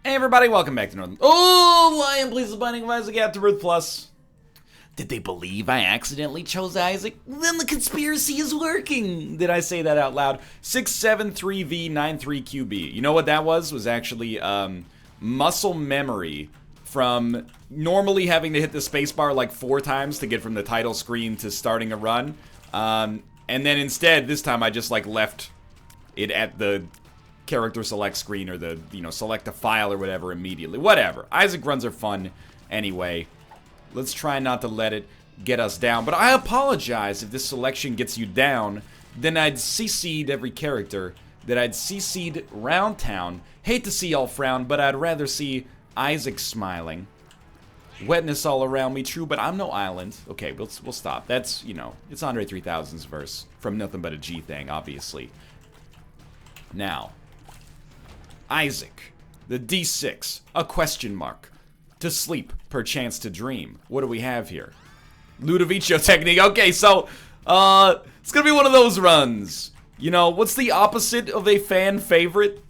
Hey everybody, welcome back to Northern. Oh, Lion, please the Binding of Isaac Afterbirth Plus. Did they believe I accidentally chose Isaac? Then the conspiracy is working. Did I say that out loud? 673V93QB. You know what that was? Was actually muscle memory from normally having to hit the spacebar like 4 times to get from the title screen to starting a run. And then instead, this time I just like left it at the character select screen or the, select a file or whatever immediately. Whatever. Isaac runs are fun anyway. Let's try not to let it get us down. But I apologize if this selection gets you down. Then I'd CC'd every character. That I'd CC'd Round Town. Hate to see y'all frown, but I'd rather see Isaac smiling. Wetness all around me, true, but I'm no island. Okay, we'll stop. That's, it's Andre 3000's verse. From Nothing But a G Thing, obviously. Now, Isaac, the D6, a question mark. To sleep, perchance to dream. What do we have here? Ludovico technique. Okay, so, it's gonna be one of those runs. What's the opposite of a fan favorite?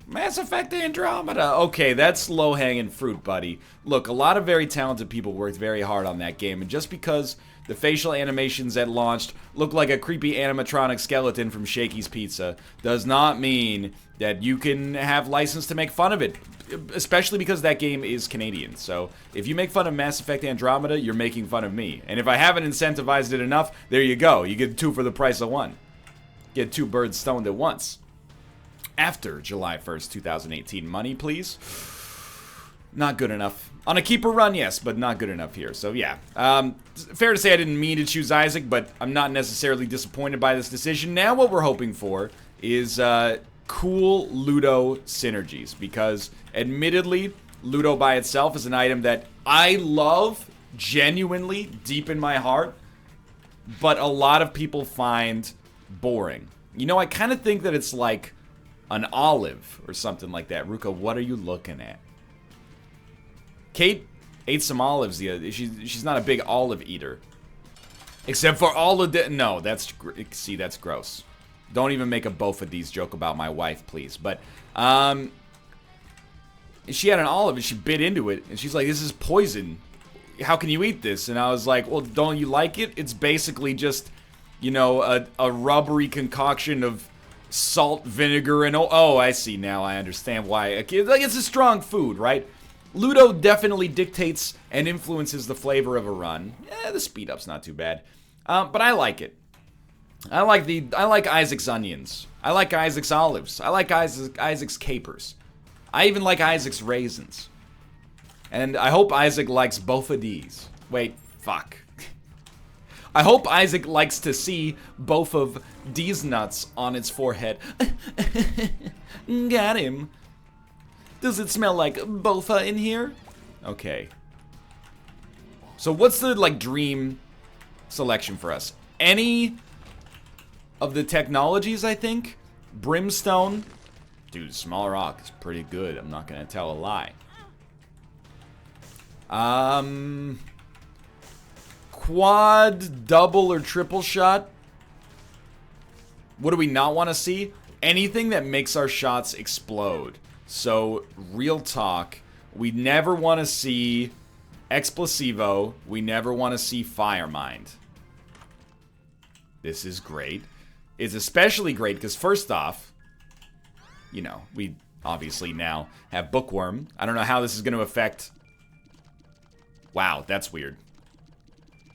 Mass Effect Andromeda. Okay, that's low-hanging fruit, buddy. Look, a lot of very talented people worked very hard on that game, and just because the facial animations that launched look like a creepy animatronic skeleton from Shakey's Pizza does not mean that you can have license to make fun of it. Especially because that game is Canadian. So, if you make fun of Mass Effect Andromeda, you're making fun of me. And if I haven't incentivized it enough, there you go. You get 2 for the price of 1. Get 2 birds stoned at once. After July 1st, 2018. Money, please. Not good enough. On a keeper run, yes, but not good enough here. So, yeah. Fair to say I didn't mean to choose Isaac, but I'm not necessarily disappointed by this decision. Now what we're hoping for is cool Ludo synergies. Because, admittedly, Ludo by itself is an item that I love genuinely deep in my heart, but a lot of people find boring. I kind of think that it's like an olive or something like that. Ruka, what are you looking at? Kate ate some olives the other. She's not a big olive eater. Except for all of the... No, that's gross. Don't even make a Bofadis joke about my wife, please. But, she had an olive and she bit into it. And she's like, this is poison. How can you eat this? And I was like, well, don't you like it? It's basically just, a rubbery concoction of salt, vinegar, and... Oh, I see now. I understand why. Like, it's a strong food, right? Ludo definitely dictates and influences the flavor of a run. The speed up's not too bad. But I like it. I like Isaac's onions. I like Isaac's olives. I like Isaac's capers. I even like Isaac's raisins. And I hope Isaac likes both of these. Wait, fuck. I hope Isaac likes to see both of these nuts on its forehead. Got him. Does it smell like bofa in here? Okay. So what's the, dream selection for us? Any of the technologies, I think? Brimstone? Dude, Small Rock is pretty good. I'm not gonna tell a lie. Quad, double, or triple shot? What do we not want to see? Anything that makes our shots explode. So, real talk, we never want to see Explosivo. We never want to see Firemind. This is great. It's especially great because first off, we obviously now have Bookworm. I don't know how this is going to affect... Wow, that's weird.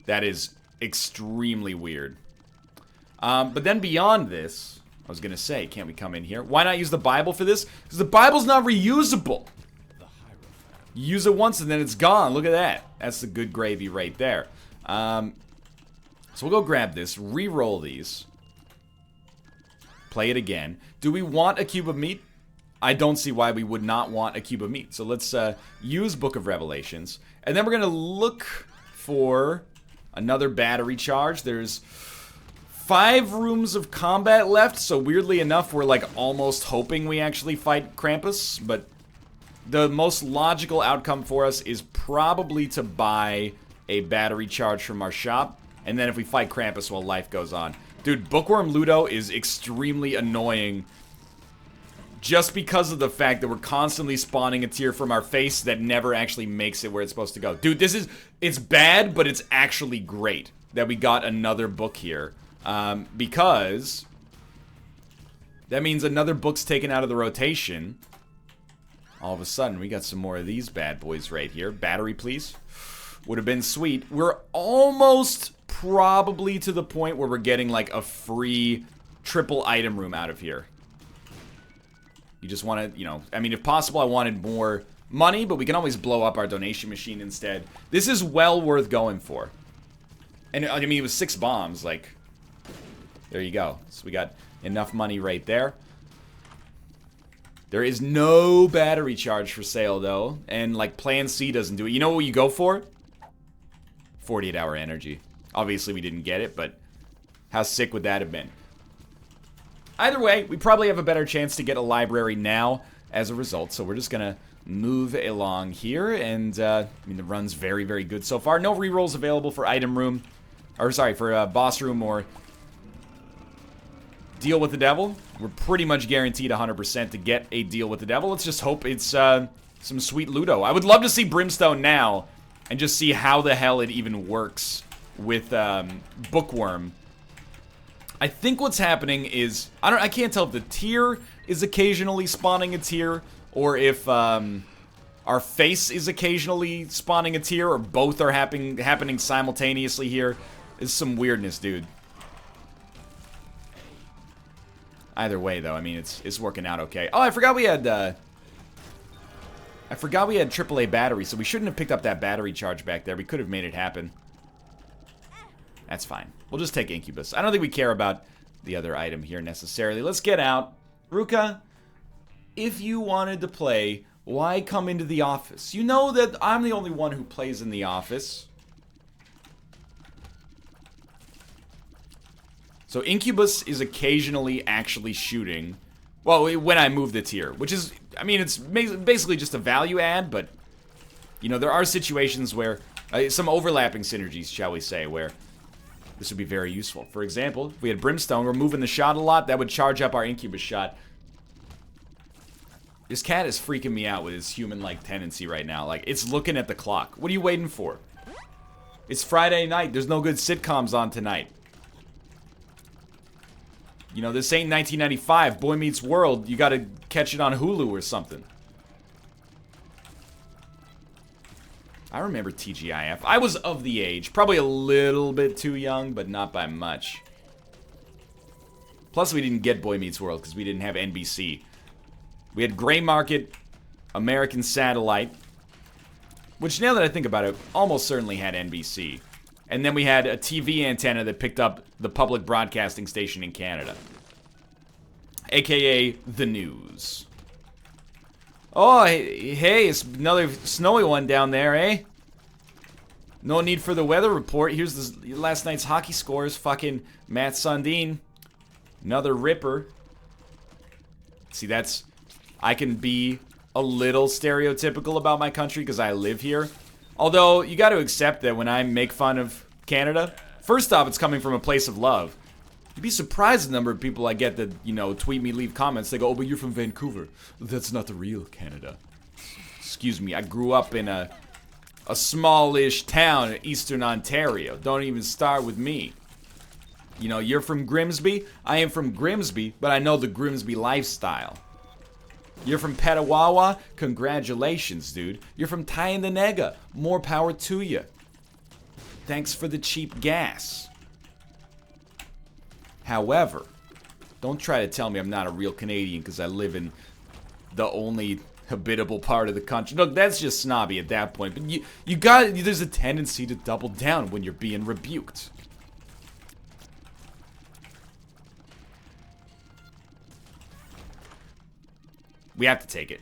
That is extremely weird. But then beyond this... I was gonna say, can't we come in here? Why not use the Bible for this? Because the Bible's not reusable. You use it once and then it's gone. Look at that. That's the good gravy right there. So we'll go grab this, re-roll these. Play it again. Do we want a cube of meat? I don't see why we would not want a cube of meat. So let's use Book of Revelations. And then we're gonna look for another battery charge. There's 5 rooms of combat left, so weirdly enough, we're almost hoping we actually fight Krampus, but the most logical outcome for us is probably to buy a battery charge from our shop, and then if we fight Krampus while life goes on. Dude, Bookworm Ludo is extremely annoying just because of the fact that we're constantly spawning a tier from our face that never actually makes it where it's supposed to go. Dude, it's bad, but it's actually great that we got another book here. Because that means another book's taken out of the rotation. All of a sudden, we got some more of these bad boys right here. Battery, please. Would have been sweet. We're almost probably to the point where we're getting like a free triple item room out of here. You just want to, you know, I mean, if possible, I wanted more money, but we can always blow up our donation machine instead. This is well worth going for. And, I mean, it was 6 bombs, like, there you go. So we got enough money right there. There is no battery charge for sale, though, and, like, Plan C doesn't do it. You know what you go for? 48-hour energy. Obviously, we didn't get it, but how sick would that have been? Either way, we probably have a better chance to get a library now as a result, so we're just gonna move along here, and, I mean, the run's very, very good so far. No rerolls available for item room, or, sorry, for boss room or deal with the devil. We're pretty much guaranteed 100% to get a deal with the devil. Let's just hope it's, some sweet Ludo. I would love to see Brimstone now, and just see how the hell it even works with, Bookworm. I think what's happening is, I can't tell if the tier is occasionally spawning a tier, or if, our face is occasionally spawning a tier, or both are happening simultaneously here. It's some weirdness, dude. Either way, though, I mean, it's working out okay. Oh, I forgot we had AAA battery, so we shouldn't have picked up that battery charge back there. We could have made it happen. That's fine. We'll just take Incubus. I don't think we care about the other item here necessarily. Let's get out. Ruka, if you wanted to play, why come into the office? You know that I'm the only one who plays in the office. So Incubus is occasionally actually shooting. Well, when I move the tier, which is, I mean, it's basically just a value add, but, you know, there are situations where, some overlapping synergies, shall we say, where this would be very useful. For example, if we had Brimstone, we're moving the shot a lot, that would charge up our Incubus shot. This cat is freaking me out with his human-like tendency right now. Like, it's looking at the clock. What are you waiting for? It's Friday night. There's no good sitcoms on tonight. You know, this ain't 1995. Boy Meets World. You gotta catch it on Hulu or something. I remember TGIF. I was of the age. Probably a little bit too young, but not by much. Plus, we didn't get Boy Meets World because we didn't have NBC. We had Gray Market, American Satellite, which, now that I think about it, almost certainly had NBC. And then we had a TV antenna that picked up the public broadcasting station in Canada. AKA The News. Oh, hey, it's another snowy one down there, eh? No need for the weather report. Here's last night's hockey scores. Fucking Matt Sundin. Another ripper. See, I can be a little stereotypical about my country because I live here. Although, you got to accept that when I make fun of Canada, first off, it's coming from a place of love. You'd be surprised the number of people I get that, you know, tweet me, leave comments. They go, oh, but you're from Vancouver. That's not the real Canada. Excuse me, I grew up in a smallish town in Eastern Ontario. Don't even start with me. You know, you're from Grimsby? I am from Grimsby, but I know the Grimsby lifestyle. You're from Petawawa? Congratulations, dude. You're from Tynanega. More power to you. Thanks for the cheap gas. However, don't try to tell me I'm not a real Canadian because I live in the only habitable part of the country. Look, that's just snobby at that point. But there's a tendency to double down when you're being rebuked. We have to take it.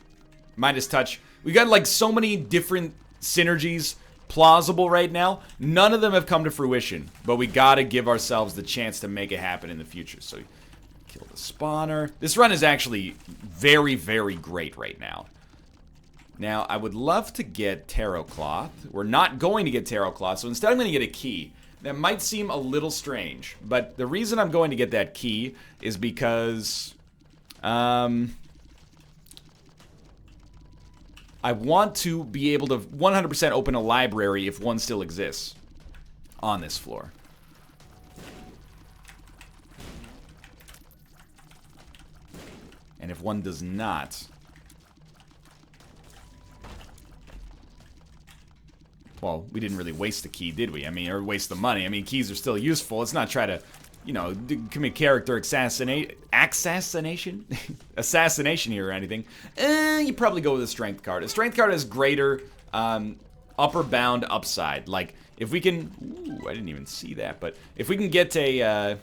Midas Touch. We got like so many different synergies plausible right now. None of them have come to fruition, but we gotta give ourselves the chance to make it happen in the future. So, kill the spawner. This run is actually very, very great right now. Now, I would love to get Tarot Cloth. We're not going to get Tarot Cloth, so instead I'm going to get a key. That might seem a little strange, but the reason I'm going to get that key is because, I want to be able to 100% open a library if one still exists on this floor. And if one does not... Well, we didn't really waste the key, did we? I mean, or waste the money. I mean, keys are still useful. Let's not try to, you know, commit character assassination here or anything. You probably go with a strength card. A strength card has greater upper bound upside. Like, if we can... Ooh, I didn't even see that. But if we can get a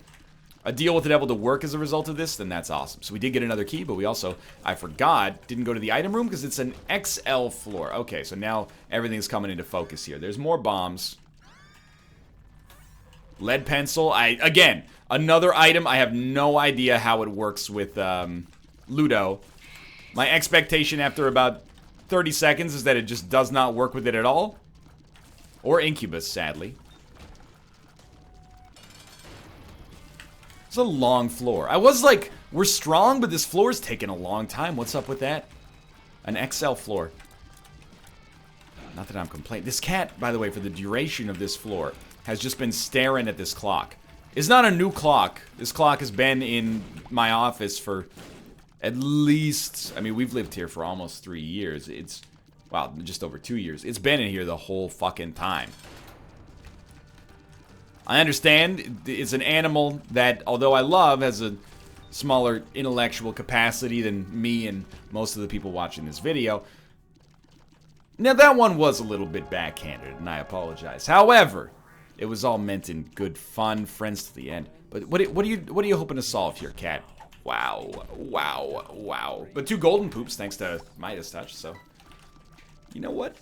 deal with the devil to work as a result of this, then that's awesome. So we did get another key, but we also, I forgot, didn't go to the item room because it's an XL floor. Okay, so now everything's coming into focus here. There's more bombs. Lead pencil. Again, another item. I have no idea how it works with Ludo. My expectation after about 30 seconds is that it just does not work with it at all. Or Incubus, sadly. It's a long floor. I was like, we're strong, but this floor's taking a long time. What's up with that? An XL floor. Not that I'm complaining. This cat, by the way, for the duration of this floor, has just been staring at this clock. It's not a new clock. This clock has been in my office for at least... I mean, we've lived here for almost 3 years. It's... Wow, just over 2 years. It's been in here the whole fucking time. I understand it's an animal that, although I love, has a smaller intellectual capacity than me and most of the people watching this video. Now, that one was a little bit backhanded, and I apologize. However, it was all meant in good fun, friends to the end. But what are you hoping to solve here, cat? Wow, wow, wow. But 2 golden poops, thanks to Midas Touch, so... You know what?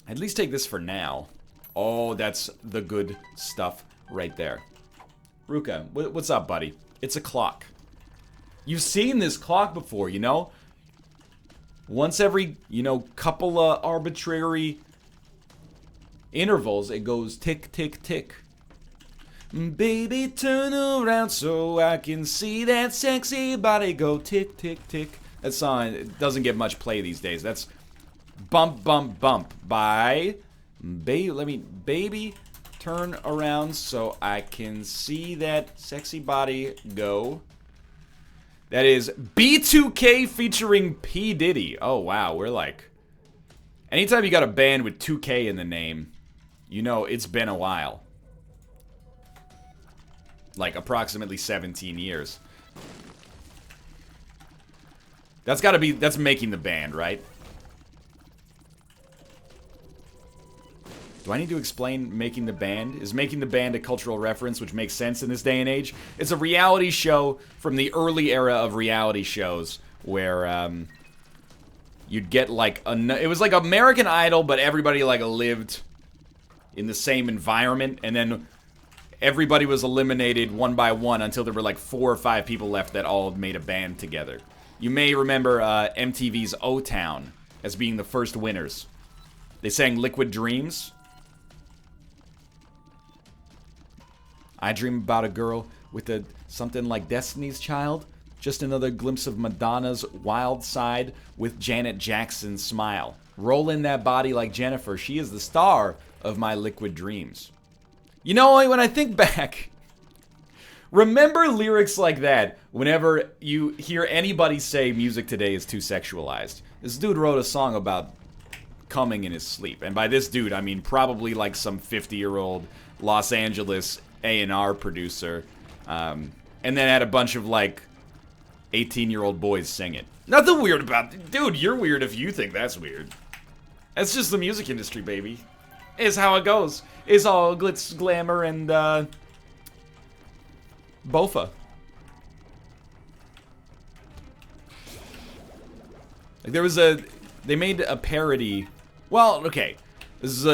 At least take this for now. Oh, that's the good stuff right there. Ruka, what's up, buddy? It's a clock. You've seen this clock before, you know? Once every, you know, couple of arbitrary intervals, it goes tick, tick, tick. Baby, turn around so I can see that sexy body go tick, tick, tick. That song, it doesn't get much play these days. That's Bump, Bump, Bump by... Baby, turn around so I can see that sexy body go. That is B2K featuring P. Diddy. Oh, wow, we're like... Anytime you got a band with 2K in the name, you know it's been a while. Like, approximately 17 years. That's gotta be... That's making the band, right? Do I need to explain Making the Band? Is Making the Band a cultural reference, which makes sense in this day and age? It's a reality show from the early era of reality shows where you'd get like it was like American Idol, but everybody like lived in the same environment, and then everybody was eliminated one by one until there were like 4 or 5 people left that all made a band together. You may remember MTV's O-Town as being the first winners. They sang Liquid Dreams. I dream about a girl with something like Destiny's Child. Just another glimpse of Madonna's wild side with Janet Jackson's smile. Roll in that body like Jennifer. She is the star of my liquid dreams. You know, when I think back, remember lyrics like that whenever you hear anybody say music today is too sexualized. This dude wrote a song about coming in his sleep. And by this dude, I mean probably like some 50-year-old Los Angeles A&R producer, and then had a bunch of like 18-year-old boys sing it. Nothing weird about it. Dude, you're weird if you think that's weird. That's just the music industry, baby. Is how it goes. It's all glitz, glamour, and bofa. Like there was they made a parody. Well, okay, this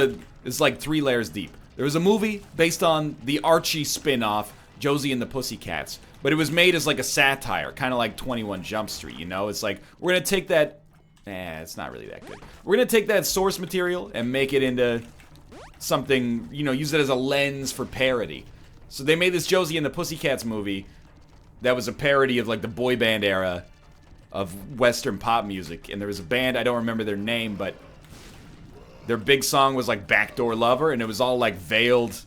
is like 3 layers deep. There was a movie based on the Archie spin-off, Josie and the Pussycats. But it was made as like a satire, kind of like 21 Jump Street, you know? It's like, we're going to take that... it's not really that good. We're going to take that source material and make it into something, you know, use it as a lens for parody. So they made this Josie and the Pussycats movie that was a parody of like the boy band era. of Western pop music. And there was a band, I don't remember their name, but their big song was like Backdoor Lover, and it was all like veiled.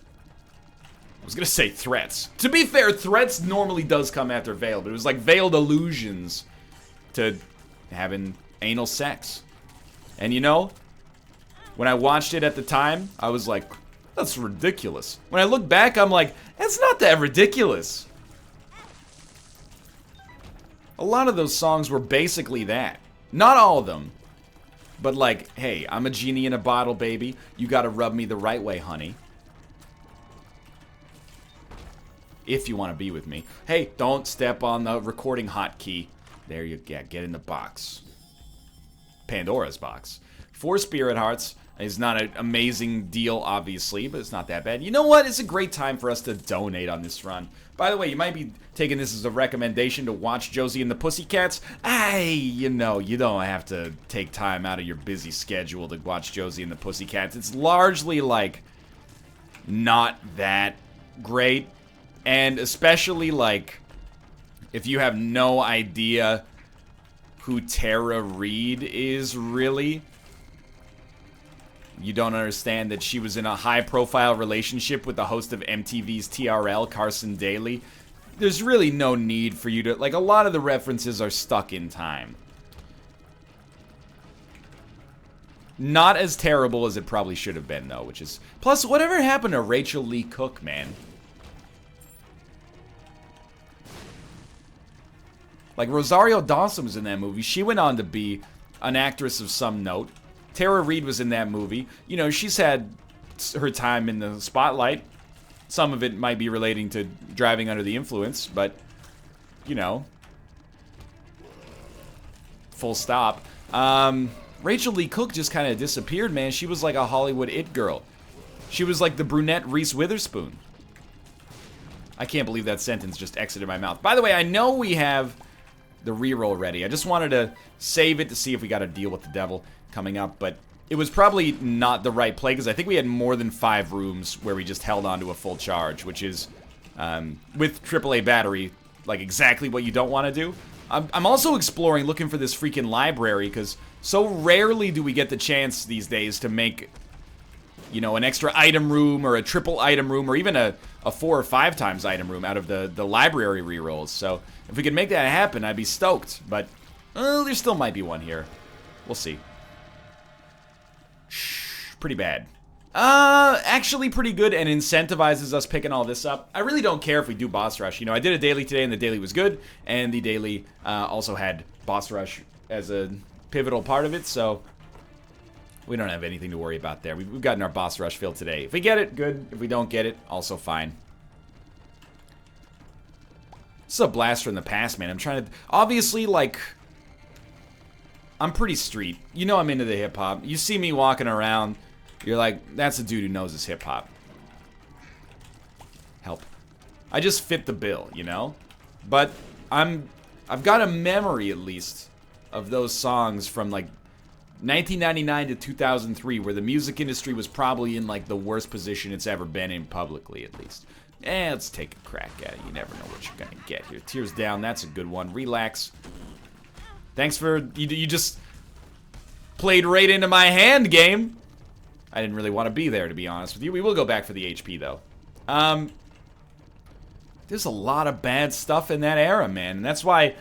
I was gonna say threats. To be fair, threats normally does come after veiled, but it was like veiled allusions to having anal sex. And you know, when I watched it at the time, I was like, that's ridiculous. When I look back, I'm like, it's not that ridiculous. A lot of those songs were basically that. Not all of them. But like, hey, I'm a genie in a bottle, baby. You gotta rub me the right way, honey. If you want to be with me. Hey, don't step on the recording hotkey. There you go. Get in the box. Pandora's box. 4 Spirit Hearts is not an amazing deal, obviously, but it's not that bad. You know what? It's a great time for us to donate on this run. By the way, you might be taking this as a recommendation to watch Josie and the Pussycats. You know, you don't have to take time out of your busy schedule to watch Josie and the Pussycats. It's largely, like, not that great. And especially, like, if you have no idea who Tara Reid is, really, you don't understand that she was in a high-profile relationship with the host of MTV's TRL, Carson Daly. There's really no need for you to... Like, a lot of the references are stuck in time. Not as terrible as it probably should have been, though, which is... Plus, whatever happened to Rachel Lee Cook, man? Like, Rosario Dawson was in that movie. She went on to be an actress of some note. Tara Reid was in that movie. You know, she's had her time in the spotlight. Some of it might be relating to driving under the influence, but, you know. Full stop. Rachel Lee Cook just kind of disappeared, man. She was like a Hollywood it girl. She was like the brunette Reese Witherspoon. I can't believe that sentence just exited my mouth. By the way, I know we have the reroll ready. I just wanted to save it to see if we got to deal with the devil coming up, but it was probably not the right play because I think we had more than 5 rooms where we just held on to a full charge, which is, with AAA battery, like exactly what you don't want to do. I'm also exploring, looking for this freaking library because so rarely do we get the chance these days to make, you know, an extra item room or a triple item room or even a 4 or 5 times item room out of the library rerolls. So if we could make that happen, I'd be stoked. But there still might be one here. We'll see. Pretty bad. Actually pretty good and incentivizes us picking all this up. I really don't care if we do boss rush. You know, I did a daily today and the daily was good. And the daily also had boss rush as a pivotal part of it. So we don't have anything to worry about there. We've gotten our boss rush fill today. If we get it, good. If we don't get it, also fine. This is a blast from the past, man. I'm trying to... Obviously, like... I'm pretty street. You know I'm into the hip-hop. You see me walking around, you're like, that's a dude who knows his hip-hop. Help. I just fit the bill, you know? But I've got a memory, at least, of those songs from, like, 1999 to 2003, where the music industry was probably in, like, the worst position it's ever been in publicly, at least. Let's take a crack at it. You never know what you're gonna get here. Tears Down, that's a good one. Relax. Thanks for... You just played right into my hand, game. I didn't really want to be there, to be honest with you. We will go back for the HP, though. There's a lot of bad stuff in that era, man. And that's why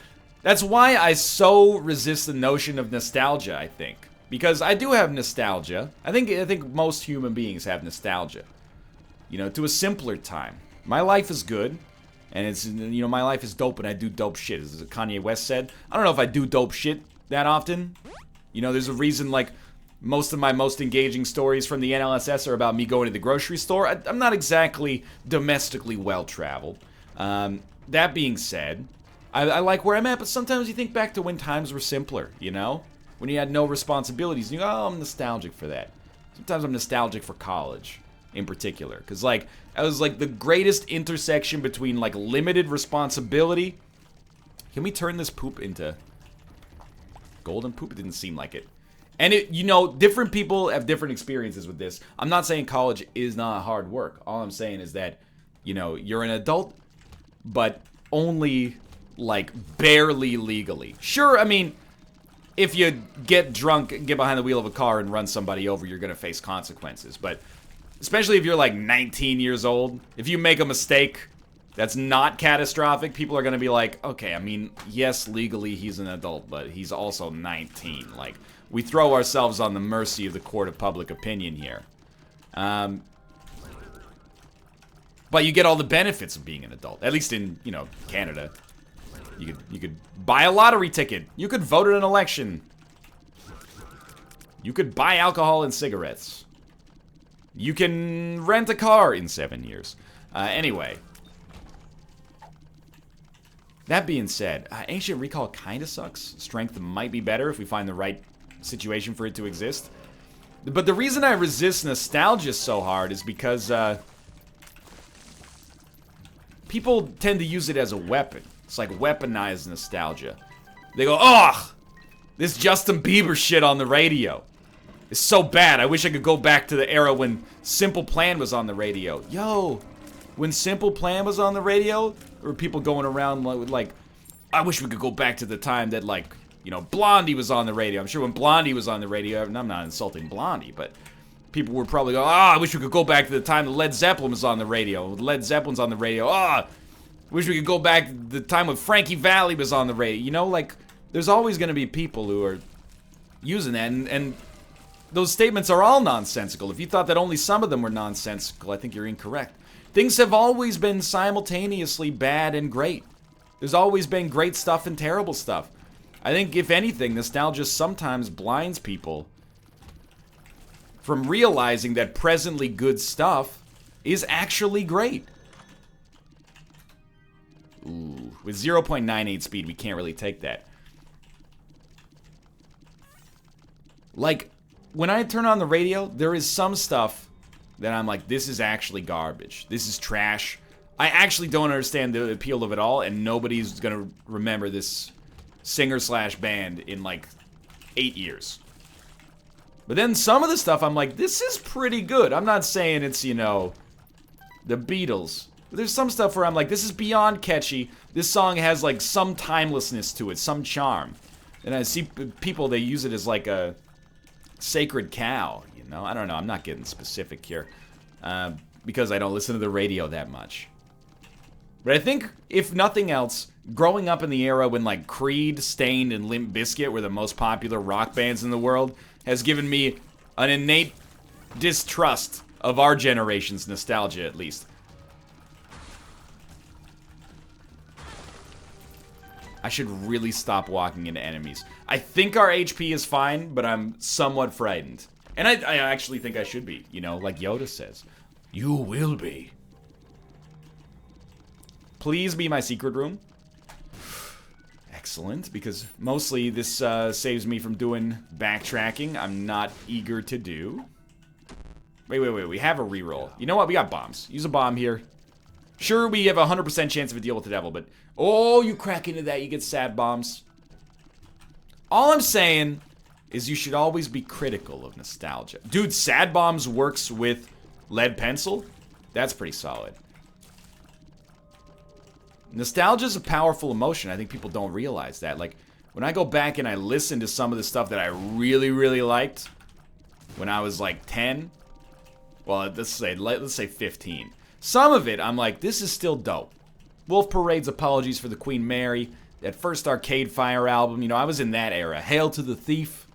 I so resist the notion of nostalgia, I think. Because I do have nostalgia. I think most human beings have nostalgia. You know, to a simpler time. My life is good. And it's, you know, my life is dope and I do dope shit, as Kanye West said. I don't know if I do dope shit that often. You know, there's a reason, like, most of my most engaging stories from the NLSS are about me going to the grocery store. I'm not exactly domestically well-traveled. That being said, I like where I'm at, but sometimes you think back to when times were simpler, you know? When you had no responsibilities, and you go, oh, I'm nostalgic for that. Sometimes I'm nostalgic for college, in particular. Because, like, it was, like, the greatest intersection between, like, limited responsibility. Can we turn this poop into golden poop? It didn't seem like it. And, you know, different people have different experiences with this. I'm not saying college is not hard work. All I'm saying is that, you know, you're an adult, but only like, barely legally. Sure, I mean, if you get drunk, get behind the wheel of a car and run somebody over, you're gonna face consequences. But especially if you're like 19 years old, if you make a mistake that's not catastrophic, people are gonna be like, okay, I mean, yes, legally he's an adult, but he's also 19. Like, we throw ourselves on the mercy of the court of public opinion here. But you get all the benefits of being an adult, at least in, you know, Canada. You could buy a lottery ticket. You could vote in an election. You could buy alcohol and cigarettes. You can rent a car in 7 years. Anyway. That being said, Ancient Recall kind of sucks. Strength might be better if we find the right situation for it to exist. But the reason I resist nostalgia so hard is because people tend to use it as a weapon. It's like weaponized nostalgia. They go, "Ugh, this Justin Bieber shit on the radio. It's so bad. I wish I could go back to the era when Simple Plan was on the radio." Yo, when Simple Plan was on the radio, there were people going around like, I wish we could go back to the time that, like, you know, Blondie was on the radio. I'm sure when Blondie was on the radio, and I'm not insulting Blondie, but people were probably going, I wish we could go back to the time that Led Zeppelin was on the radio. Led Zeppelin's on the radio. Wish we could go back to the time when Frankie Valli was on the radio. You know, like, there's always going to be people who are using that, and those statements are all nonsensical. If you thought that only some of them were nonsensical, I think you're incorrect. Things have always been simultaneously bad and great. There's always been great stuff and terrible stuff. I think, if anything, nostalgia sometimes blinds people from realizing that presently good stuff is actually great. Ooh, with 0.98 speed, we can't really take that. Like, when I turn on the radio, there is some stuff that I'm like, this is actually garbage. This is trash. I actually don't understand the appeal of it all, and nobody's gonna remember this singer/band in like 8 years. But then some of the stuff I'm like, this is pretty good. I'm not saying it's, you know, the Beatles. But there's some stuff where I'm like, this is beyond catchy. This song has like some timelessness to it, some charm. And I see people, they use it as like a sacred cow, you know? I don't know, I'm not getting specific here. Because I don't listen to the radio that much. But I think, if nothing else, growing up in the era when like Creed, Stained, and Limp Bizkit were the most popular rock bands in the world has given me an innate distrust of our generation's nostalgia, at least. I should really stop walking into enemies. I think our HP is fine, but I'm somewhat frightened. And I actually think I should be, you know, like Yoda says. You will be. Please be my secret room. Excellent, because mostly this saves me from doing backtracking I'm not eager to do. Wait, we have a reroll. You know what, we got bombs. Use a bomb here. Sure, we have a 100% chance of a deal with the devil, but oh, you crack into that, you get sad bombs. All I'm saying is you should always be critical of nostalgia. Dude, sad bombs works with lead pencil? That's pretty solid. Nostalgia is a powerful emotion. I think people don't realize that. Like, when I go back and I listen to some of the stuff that I really, really liked when I was like 10, well, let's say 15. Some of it, I'm like, this is still dope. Wolf Parade's Apologies for the Queen Mary, that first Arcade Fire album, you know, I was in that era. Hail to the Thief.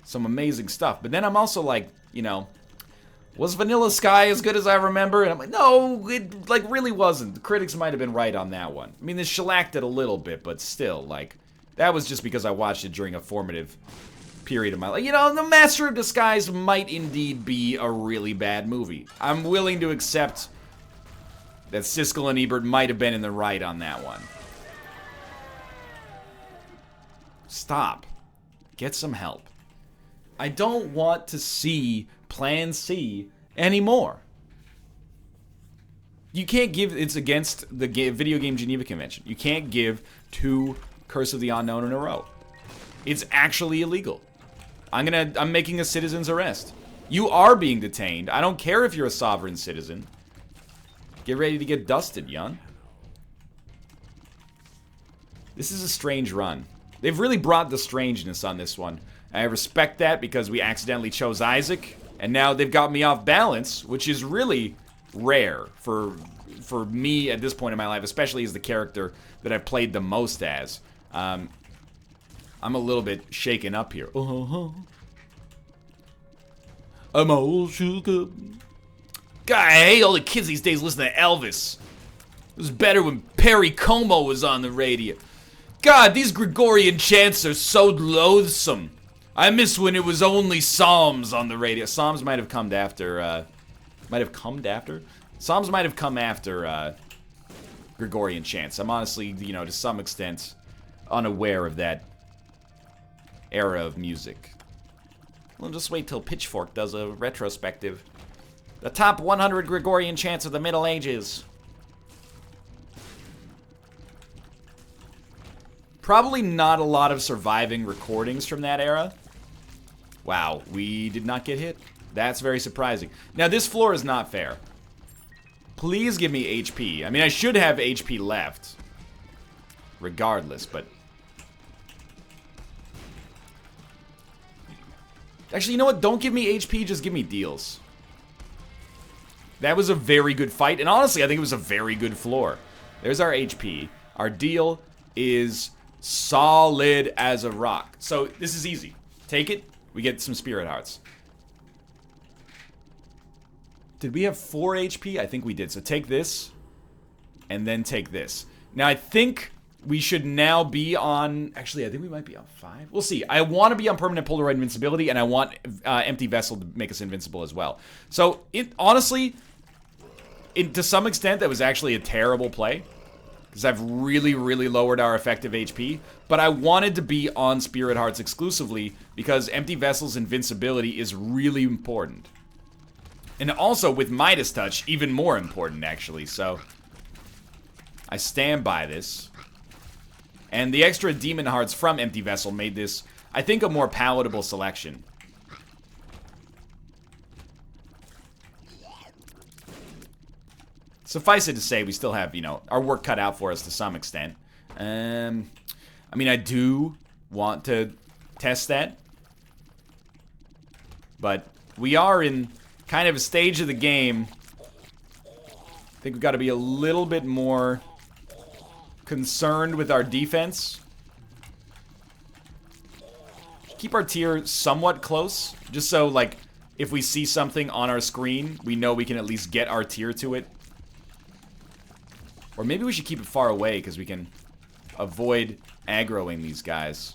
Some amazing stuff. But then I'm also like, you know, was Vanilla Sky as good as I remember? And I'm like, no, it like really wasn't. The critics might have been right on that one. I mean, they shellacked it a little bit, but still, like, that was just because I watched it during a formative period of my life. You know, The Master of Disguise might indeed be a really bad movie. I'm willing to accept that Siskel and Ebert might have been in the right on that one. Stop. Get some help. I don't want to see Plan C anymore. You can't give, it's against the Video Game Geneva Convention. You can't give 2 Curse of the Unknown in a row. It's actually illegal. I'm making a citizen's arrest. You are being detained. I don't care if you're a sovereign citizen. Get ready to get dusted, young. This is a strange run. They've really brought the strangeness on this one. I respect that because we accidentally chose Isaac, and now they've got me off balance, which is really rare for me at this point in my life, especially as the character that I've played the most as. I'm a little bit shaken up here. I'm all shook up. God, I hate all the kids these days listen to Elvis. It was better when Perry Como was on the radio. God, these Gregorian chants are so loathsome. I miss when it was only Psalms on the radio. Psalms might have come after, Psalms might have come after, Gregorian chants. I'm honestly, you know, to some extent, unaware of that era of music. We'll just wait till Pitchfork does a retrospective. The top 100 Gregorian chants of the Middle Ages. Probably not a lot of surviving recordings from that era. Wow, we did not get hit. That's very surprising. Now, this floor is not fair. Please give me HP. I mean, I should have HP left. Regardless, but... Actually, you know what? Don't give me HP, just give me deals. That was a very good fight, and honestly, I think it was a very good floor. There's our HP. Our deal is solid as a rock. So, this is easy. Take it, we get some spirit hearts. Did we have 4 HP? I think we did. So take this, and then take this. Now, I think we should now be on... Actually, I think we might be on 5. We'll see. I want to be on permanent Polaroid invincibility, and I want Empty Vessel to make us invincible as well. So, honestly, to some extent, that was actually a terrible play. Because I've really, really lowered our effective HP. But I wanted to be on Spirit Hearts exclusively, because Empty Vessel's invincibility is really important. And also, with Midas Touch, even more important, actually. So, I stand by this. And the extra Demon Hearts from Empty Vessel made this, I think, a more palatable selection. Suffice it to say, we still have, you know, our work cut out for us to some extent. I mean, I do want to test that. But we are in kind of a stage of the game. I think we've got to be a little bit more concerned with our defense. Keep our tier somewhat close, just so, like, if we see something on our screen, we know we can at least get our tier to it. Or maybe we should keep it far away, because we can avoid aggroing these guys.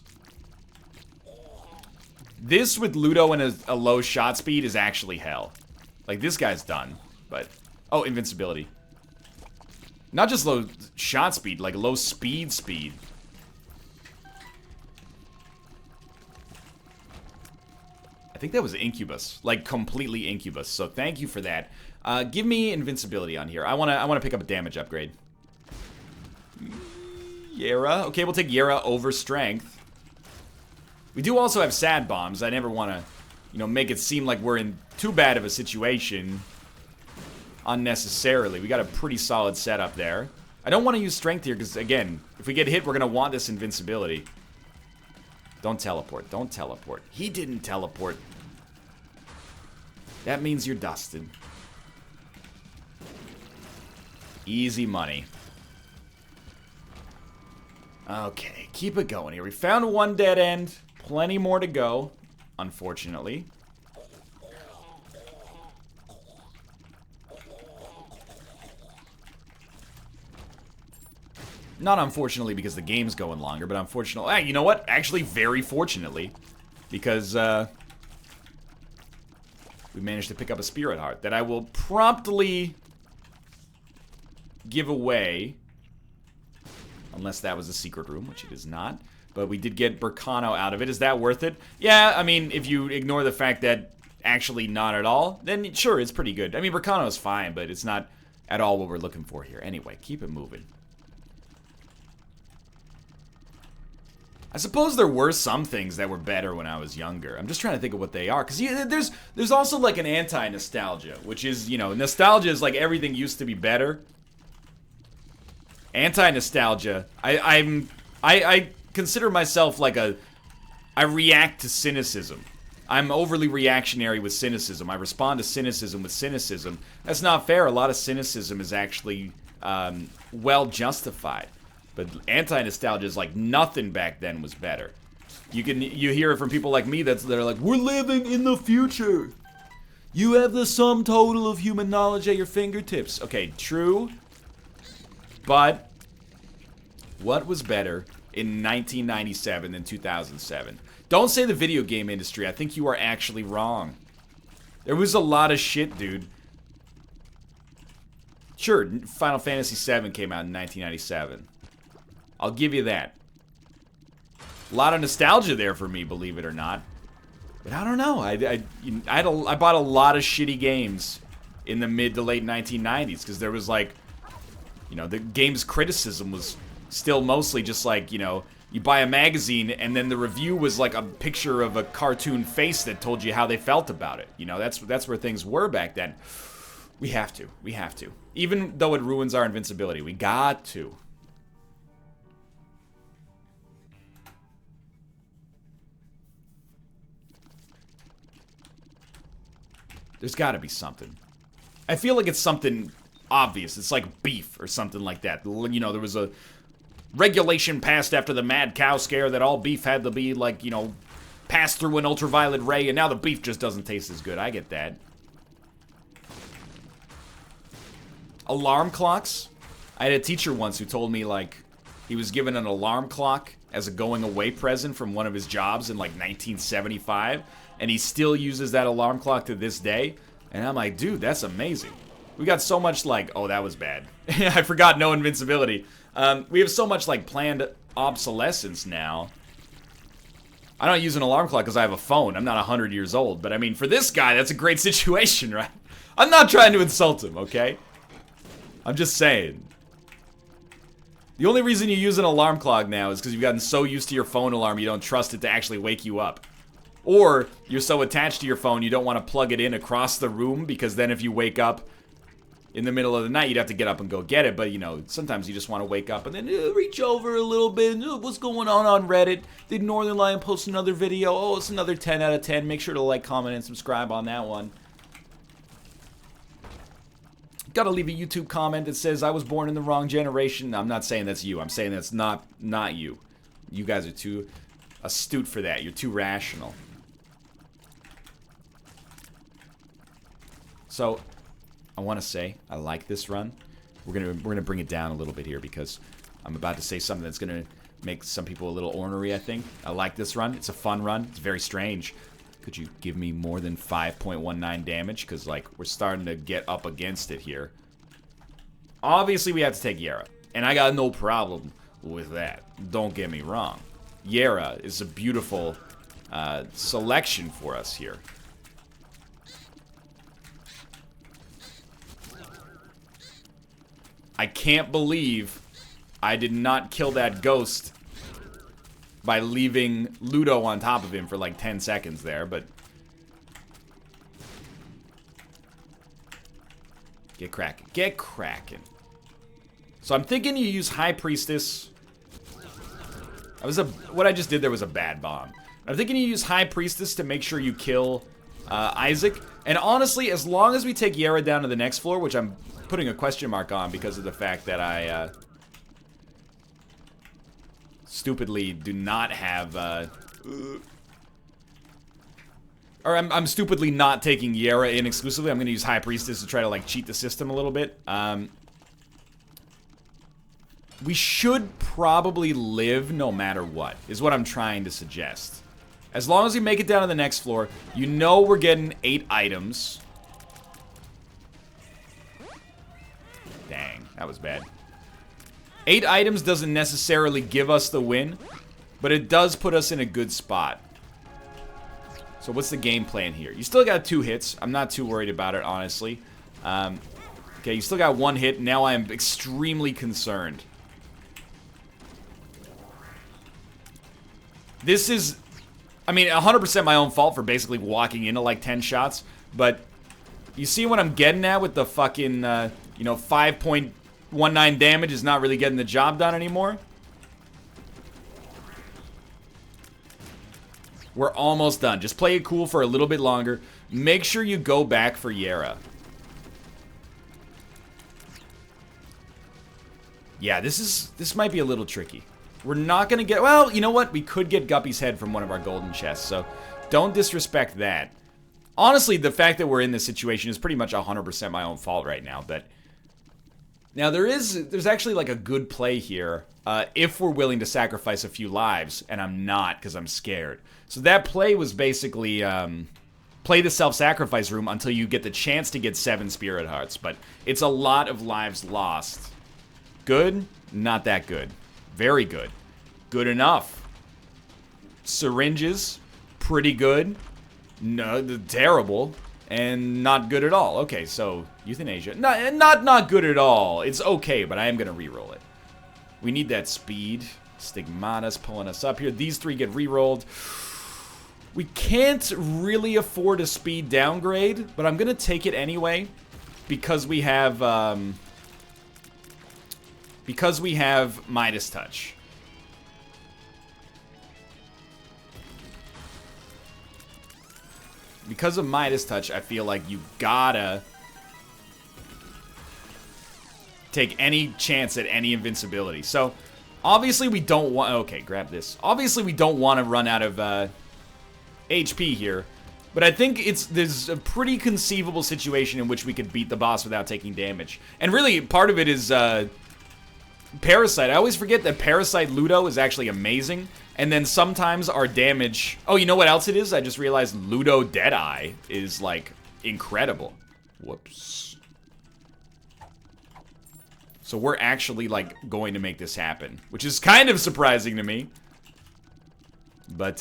This with Ludo and a low shot speed is actually hell. Like, this guy's done, but... Oh, invincibility. Not just low shot speed, like low speed. I think that was Incubus. Like, completely Incubus. So, thank you for that. Give me invincibility on here. I wanna pick up a damage upgrade. Yera. Okay, we'll take Yera over strength. We do also have sad bombs. I never want to, you know, make it seem like we're in too bad of a situation unnecessarily. We got a pretty solid setup there. I don't want to use strength here because, again, if we get hit, we're going to want this invincibility. Don't teleport. Don't teleport. He didn't teleport. That means you're dusted. Easy money. Okay, keep it going here. We found one dead end. Plenty more to go, unfortunately. Not unfortunately because the game's going longer, but unfortunately... you know what? Actually, very fortunately. Because, we managed to pick up a Spirit Heart that I will promptly give away. Unless that was a secret room, which it is not. But we did get Burkano out of it. Is that worth it? Yeah, I mean, if you ignore the fact that actually not at all, then sure, it's pretty good. I mean, Burkano is fine, but it's not at all what we're looking for here. Anyway, keep it moving. I suppose there were some things that were better when I was younger. I'm just trying to think of what they are. Because there's also like an anti-nostalgia, which is, you know, nostalgia is like everything used to be better. Anti-nostalgia, I'm I consider myself like I react to cynicism. I'm overly reactionary with cynicism. I respond to cynicism with cynicism. That's not fair. A lot of cynicism is actually well justified. But anti-nostalgia is like nothing back then was better. You hear it from people like me they're like, we're living in the future. You have the sum total of human knowledge at your fingertips. Okay, true. But what was better in 1997 than 2007? Don't say the video game industry. I think you are actually wrong. There was a lot of shit, dude. Sure, Final Fantasy VII came out in 1997. I'll give you that. A lot of nostalgia there for me, believe it or not. But I don't know. I bought a lot of shitty games in the mid to late 1990s because there was like, you know, the game's criticism was still mostly just like, you know, you buy a magazine and then the review was like a picture of a cartoon face that told you how they felt about it. You know, that's where things were back then. We have to. Even though it ruins our invincibility, we got to. There's got to be something. I feel like it's something obvious. It's like beef or something like that. You know, there was a regulation passed after the mad cow scare that all beef had to be, like, you know, passed through an ultraviolet ray, and now the beef just doesn't taste as good. I get that. Alarm clocks? I had a teacher once who told me, like, he was given an alarm clock as a going-away present from one of his jobs in, like, 1975, and he still uses that alarm clock to this day. And I'm like, dude, that's amazing. We got so much, like, oh, that was bad. I forgot no invincibility. We have so much, like, planned obsolescence now. I don't use an alarm clock because I have a phone. I'm not 100 years old. But, I mean, for this guy, that's a great situation, right? I'm not trying to insult him, okay? I'm just saying. The only reason you use an alarm clock now is because you've gotten so used to your phone alarm you don't trust it to actually wake you up. Or you're so attached to your phone you don't want to plug it in across the room because then if you wake up in the middle of the night, you'd have to get up and go get it. But, you know, sometimes you just want to wake up and then reach over a little bit. What's going on Reddit? Did Northernlion post another video? Oh, it's another 10 out of 10. Make sure to like, comment, and subscribe on that one. Gotta leave a YouTube comment that says, I was born in the wrong generation. I'm not saying that's you. I'm saying that's not you. You guys are too astute for that. You're too rational. So, I want to say I like this run. We're gonna bring it down a little bit here because I'm about to say something that's gonna make some people a little ornery. I think I like this run. It's a fun run. It's very strange. Could you give me more than 5.19 damage? Because like we're starting to get up against it here. Obviously, we have to take Yara, and I got no problem with that. Don't get me wrong. Yara is a beautiful selection for us here. I can't believe I did not kill that ghost by leaving Ludo on top of him for like 10 seconds there, but... Get cracking. Get cracking. So I'm thinking you use High Priestess. What I just did there was a bad bomb. I'm thinking you use High Priestess to make sure you kill Isaac. And honestly, as long as we take Yara down to the next floor, which I'm putting a question mark on because of the fact that I stupidly do not have or I'm stupidly not taking Yara in exclusively. I'm gonna use High Priestess to try to like cheat the system a little bit. We should probably live no matter what, is what I'm trying to suggest. As long as we make it down to the next floor, you know we're getting 8 items. Dang, that was bad. 8 items doesn't necessarily give us the win, but it does put us in a good spot. So what's the game plan here? You still got 2 hits. I'm not too worried about it, honestly. Okay, you still got 1 hit. Now I am extremely concerned. This is, I mean, 100% my own fault for basically walking into like 10 shots, but you see what I'm getting at with the fucking, you know, 5.19 damage is not really getting the job done anymore? We're almost done. Just play it cool for a little bit longer. Make sure you go back for Yara. Yeah, this might be a little tricky. We're not gonna get... Well, you know what? We could get Guppy's head from one of our golden chests, so don't disrespect that. Honestly, the fact that we're in this situation is pretty much 100% my own fault right now, but... Now, there's actually, like, a good play here, if we're willing to sacrifice a few lives, and I'm not, because I'm scared. So that play was basically, play the self-sacrifice room until you get the chance to get 7 Spirit Hearts, but it's a lot of lives lost. Good? Not that good. Very good. Good enough. Syringes? Pretty good. No, terrible. And not good at all. Okay, so euthanasia. Not good at all. It's okay, but I am going to reroll it. We need that speed. Stigmata's pulling us up here. These 3 get rerolled. We can't really afford a speed downgrade, but I'm going to take it anyway because we have Midas Touch. Because of Midas Touch, I feel like you gotta take any chance at any invincibility. So, obviously we don't want... Okay, grab this. Obviously we don't want to run out of HP here. But I think there's a pretty conceivable situation in which we could beat the boss without taking damage. And really, part of it is Parasite. I always forget that Parasite Ludo is actually amazing. And then sometimes our damage... Oh, you know what else it is? I just realized Ludo Deadeye is, like, incredible. Whoops. So we're actually, like, going to make this happen. Which is kind of surprising to me. But,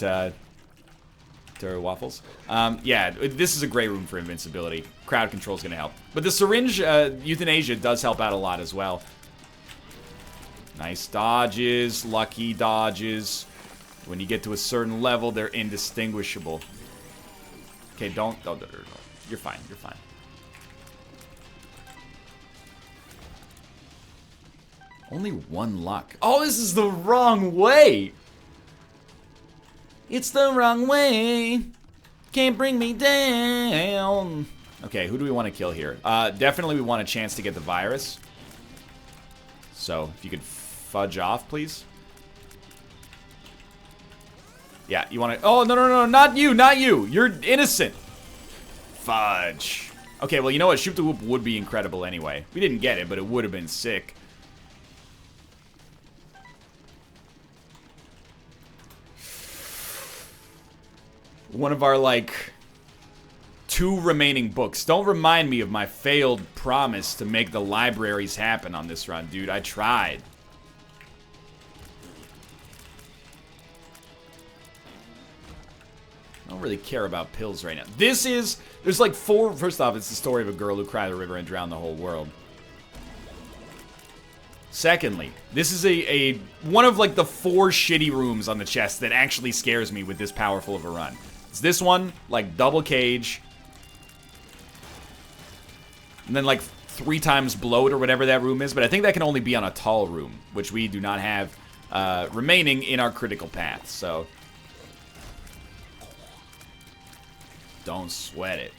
Terry Waffles. Yeah, this is a great room for invincibility. Crowd control is going to help. But the syringe euthanasia does help out a lot as well. Nice dodges, lucky dodges. When you get to a certain level, they're indistinguishable. Okay, don't. You're fine, you're fine. Only 1 luck. Oh, this is the wrong way! It's the wrong way. Can't bring me down. Okay, who do we want to kill here? Definitely we want a chance to get the virus. So, if you could fudge off, please. Yeah, you want to... Oh, no, not you, not you. You're innocent. Fudge. Okay, well, you know what? Shoot the Whoop would be incredible anyway. We didn't get it, but it would have been sick. One of our, like, 2 remaining books. Don't remind me of my failed promise to make the libraries happen on this run, dude. I tried. I don't really care about pills right now. There's like 4, first off, it's the story of a girl who cried a river and drowned the whole world. Secondly, this is one of like the 4 shitty rooms on the chest that actually scares me with this powerful of a run. It's this one, like double cage, and then like 3 times bloat or whatever that room is, but I think that can only be on a tall room, which we do not have remaining in our critical path, so... Don't sweat it.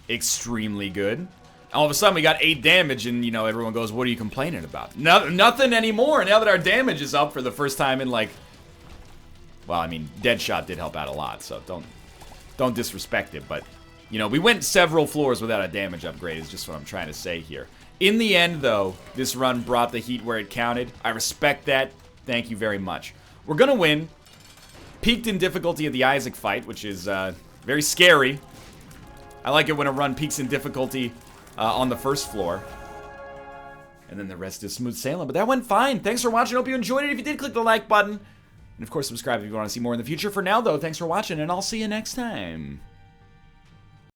Extremely good. All of a sudden, we got 8 damage, and, you know, everyone goes, what are you complaining about? No, nothing anymore, now that our damage is up for the first time in, like... Well, I mean, Deadshot did help out a lot, so don't disrespect it, but... You know, we went several floors without a damage upgrade, is just what I'm trying to say here. In the end, though, this run brought the heat where it counted. I respect that. Thank you very much. We're gonna win. Peaked in difficulty of the Isaac fight, which is very scary. I like it when a run peaks in difficulty on the first floor. And then the rest is smooth sailing. But that went fine. Thanks for watching. Hope you enjoyed it. If you did, click the like button. And of course, subscribe if you want to see more in the future. For now, though, thanks for watching, and I'll see you next time.